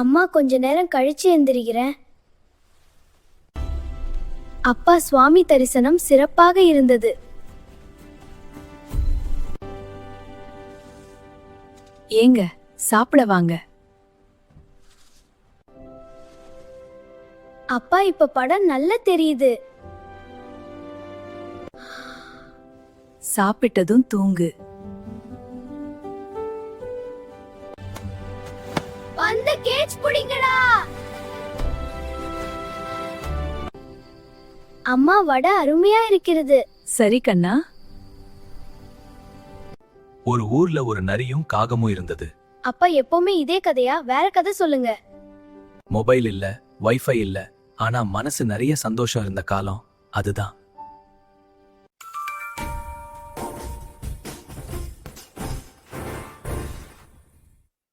அம்மா கொஞ்ச நேரம் கழிச்சு எந்திரிக்கிறேன். அப்பா சுவாமி தரிசனம் சிறப்பாக இருந்தது. ஏங்க சாப்பிட வாங்க. அப்பா இப்ப படம் நல்லா தெரியுது. சாப்பிட்டதும் தூங்கு. அந்த கேட்ச் புடிங்கடா. அம்மா வடை அருமையா இருக்கிறது. சரி கண்ணா. ஒரு ஊர்ல ஒரு நரியும் காகமும் இருந்தது. அப்பா எப்பவுமே இதே கதையா? வேற கதை சொல்லுங்க. மொபைல் இல்ல, வைஃபை இல்ல, ஆனா மனசு நிறைய சந்தோஷம் இருந்த காலம் அதுதான்.